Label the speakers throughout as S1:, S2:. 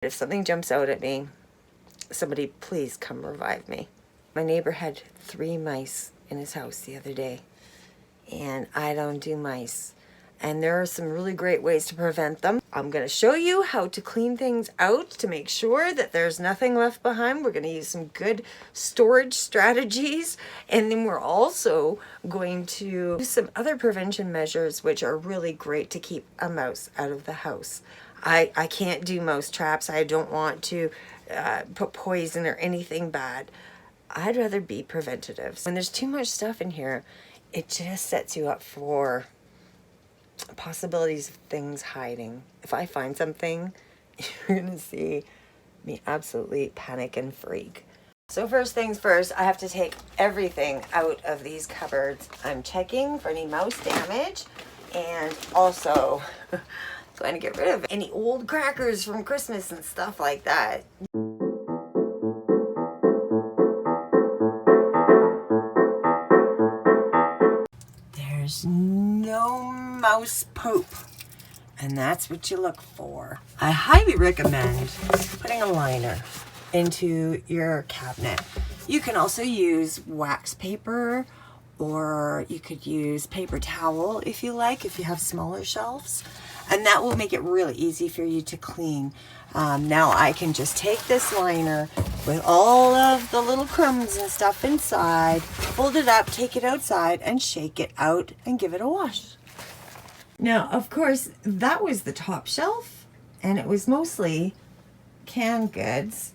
S1: If something jumps out at me, somebody please come revive me. My neighbor had 3 mice in his house the other day, and I don't do mice. And there are some really great ways to prevent them. I'm going to show you how to clean things out to make sure that there's nothing left behind. We're going to use some good storage strategies. And then we're also going to do some other prevention measures which are really great to keep a mouse out of the house. I can't do mouse traps. I don't want to put poison or anything bad. I'd rather be preventative. When there's too much stuff in here, it just sets you up for possibilities of things hiding. If I find something, you're gonna see me absolutely panic and freak. So first things first, I have to take everything out of these cupboards. I'm checking for any mouse damage, and also going to get rid of any old crackers from Christmas and stuff like that. There's no mouse poop, and that's what you look for. I highly recommend putting a liner into your cabinet. You can also use wax paper, or you could use paper towel if you like, if you have smaller shelves, and that will make it really easy for you to clean. Now I can just take this liner with all of the little crumbs and stuff inside, fold it up, take it outside, and shake it out and give it a wash. Now, of course, that was the top shelf, and it was mostly canned goods,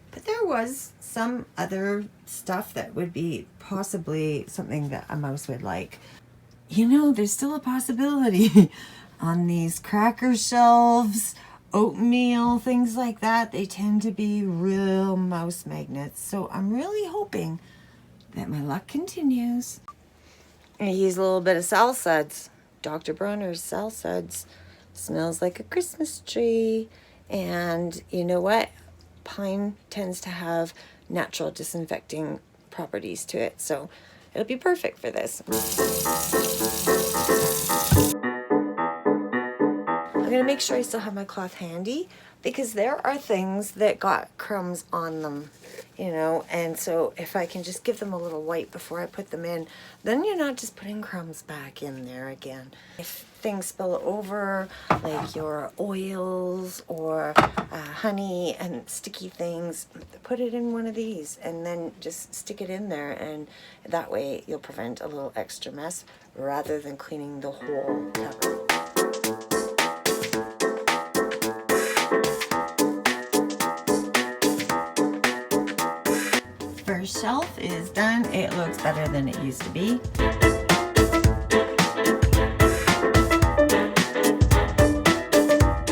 S1: but there was some other stuff that would be possibly something that a mouse would like. You know, there's still a possibility on these cracker shelves, oatmeal, things like that. They tend to be real mouse magnets. So I'm really hoping that my luck continues. I use a little bit of sal suds. Dr. Bronner's sal suds. Smells like a Christmas tree. And you know what? Pine tends to have natural disinfecting properties to it, so it'll be perfect for this. I'm gonna make sure I still have my cloth handy, because there are things that got crumbs on them, you know, and so if I can just give them a little wipe before I put them in, then you're not just putting crumbs back in there again. If things spill over, like your oils or honey and sticky things, put it in one of these and then just stick it in there, and that way you'll prevent a little extra mess rather than cleaning the whole cupboard. First shelf is done. It looks better than it used to be.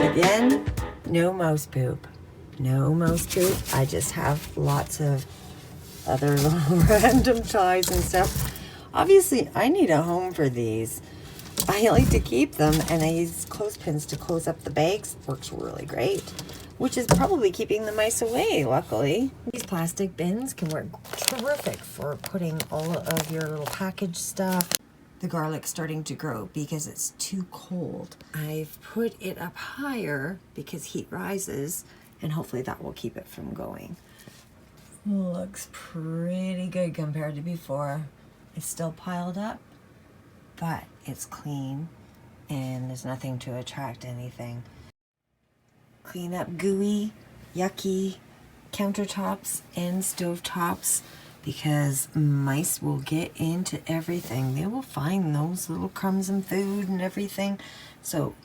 S1: Again, no mouse poop. No mouse poop. I just have lots of other little random ties and stuff. Obviously, I need a home for these. I like to keep them, and I use clothespins to close up the bags. Works really great, which is probably keeping the mice away, luckily. These plastic bins can work terrific for putting all of your little package stuff. The garlic's starting to grow because it's too cold. I've put it up higher because heat rises, and hopefully that will keep it from going. Looks pretty good compared to before. It's still piled up, but it's clean, and there's nothing to attract anything. Clean up gooey, yucky countertops and stovetops, because mice will get into everything. They will find those little crumbs in food and everything. So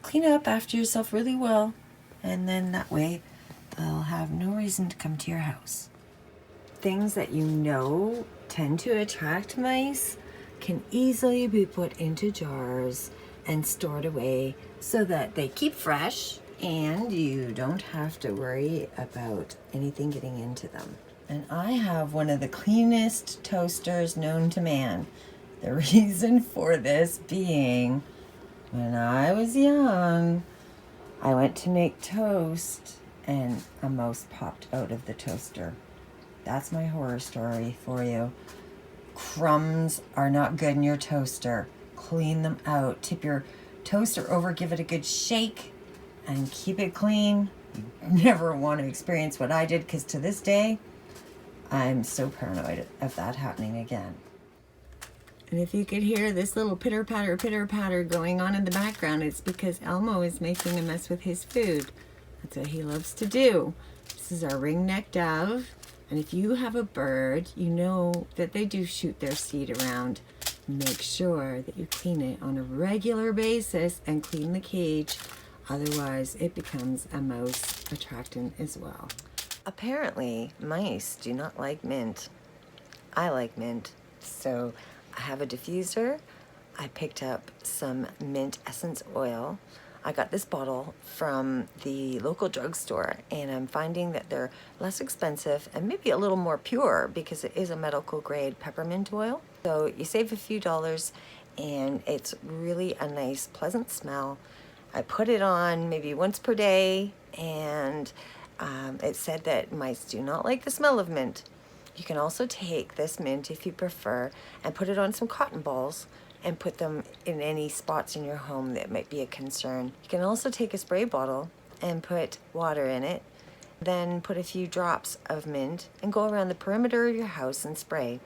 S1: clean up after yourself really well, and then that way they'll have no reason to come to your house. Things that you know tend to attract mice can easily be put into jars and stored away so that they keep fresh, and you don't have to worry about anything getting into them. And I have one of the cleanest toasters known to man. The reason for this being, when I was young, I went to make toast and a mouse popped out of the toaster. That's my horror story for you. Crumbs are not good in your toaster. Clean them out. Tip your toaster over, give it a good shake, and keep it clean. never want to experience what I did, because to this day, I'm so paranoid of that happening again. And if you could hear this little pitter-patter going on in the background, it's because Elmo is making a mess with his food. That's what he loves to do. This is our ring-necked dove. And if you have a bird, you know that they do shoot their seed around. Make sure that you clean it on a regular basis and clean the cage. Otherwise, it becomes a mouse attractant as well. Apparently, mice do not like mint. I like mint. So I have a diffuser. I picked up some mint essence oil. I got this bottle from the local drugstore, and I'm finding that they're less expensive and maybe a little more pure because it is a medical grade peppermint oil. So you save a few dollars, and it's really a nice, pleasant smell. I put it on maybe once per day, and it said that mice do not like the smell of mint. You can also take this mint, if you prefer, and put it on some cotton balls and put them in any spots in your home that might be a concern. You can also take a spray bottle and put water in it, then put a few drops of mint and go around the perimeter of your house and spray.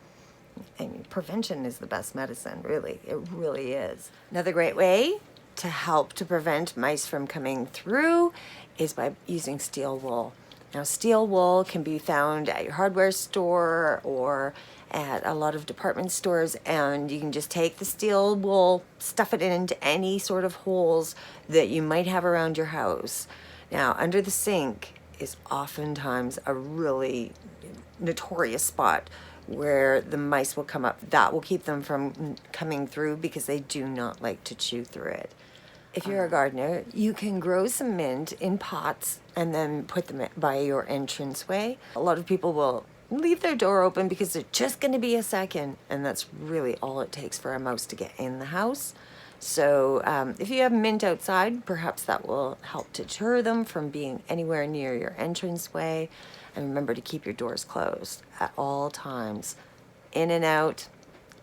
S1: I mean, prevention is the best medicine, really. It really is. Another great way to help to prevent mice from coming through is by using steel wool. Now, steel wool can be found at your hardware store or at a lot of department stores, and you can just take the steel wool, stuff it into any sort of holes that you might have around your house. Now, under the sink is oftentimes a really notorious spot where the mice will come up. That will keep them from coming through because they do not like to chew through it. If you're a gardener, you can grow some mint in pots and then put them by your entranceway. A lot of people will leave their door open because it's just going to be a second, and that's really all it takes for a mouse to get in the house. So if you have mint outside, perhaps that will help deter them from being anywhere near your entranceway. And remember to keep your doors closed at all times. In and out,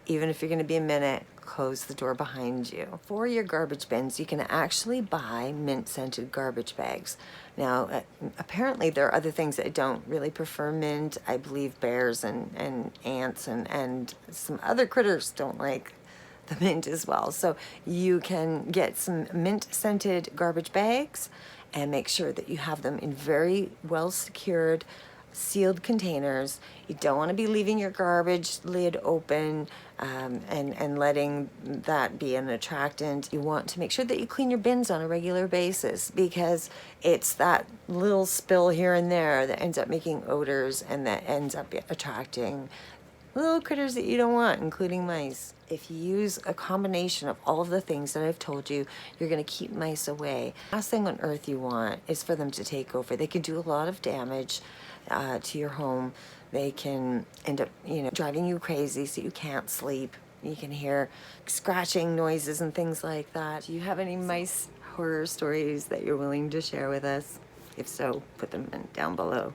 S1: even if you're going to be a minute, close the door behind you. For your garbage bins, you can actually buy mint-scented garbage bags. Now, apparently there are other things that don't really prefer mint. I believe bears and ants and some other critters don't like the mint as well. So you can get some mint-scented garbage bags and make sure that you have them in very well-secured, sealed containers. You don't want to be leaving your garbage lid open and letting that be an attractant. You want to make sure that you clean your bins on a regular basis, because it's that little spill here and there that ends up making odors and that ends up attracting little critters that you don't want, including mice. If you use a combination of all of the things that I've told you, you're going to keep mice away. Last thing on earth you want is for them to take over. They can do a lot of damage to your home. They can end up, driving you crazy so you can't sleep. You can hear scratching noises and things like that. Do you have any mice horror stories that you're willing to share with us? If so, put them down below.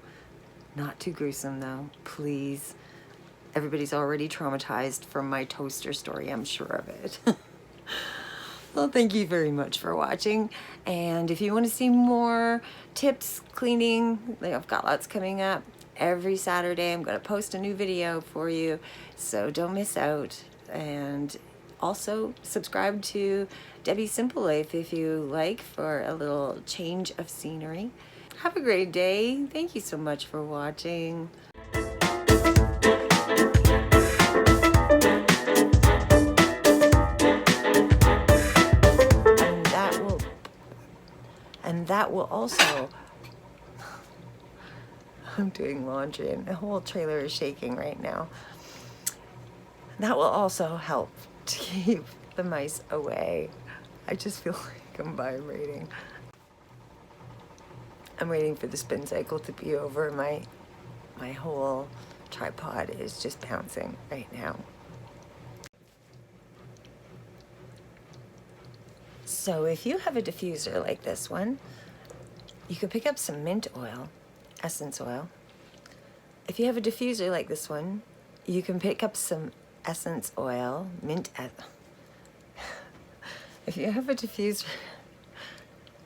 S1: Not too gruesome though, please. Everybody's already traumatized from my toaster story, I'm sure of it. Well, thank you very much for watching. And if you want to see more tips, cleaning, I've got lots coming up. Every Saturday I'm going to post a new video for you, so don't miss out. And also subscribe to Debbie's Simple Life if you like, for a little change of scenery. Have a great day. Thank you so much for watching. And that will also, I'm doing laundry and the whole trailer is shaking right now. That will also help to keep the mice away. I just feel like I'm vibrating. I'm waiting for the spin cycle to be over. My whole tripod is just bouncing right now. So if you have a diffuser like this one, you can pick up some mint oil, essence oil. If you have a diffuser like this one, you can pick up some essence oil, if you have a diffuser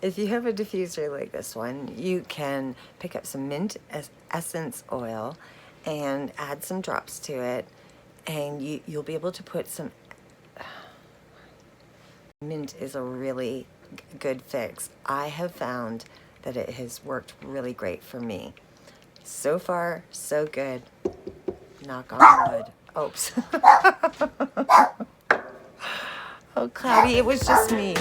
S1: if you have a diffuser like this one, you can pick up some mint essence oil and add some drops to it, and you'll be able to put some. Mint is a really good fix. I have found that it has worked really great for me. So far, so good. Knock on wood. Oops. Oh, Cloudy, it was just me.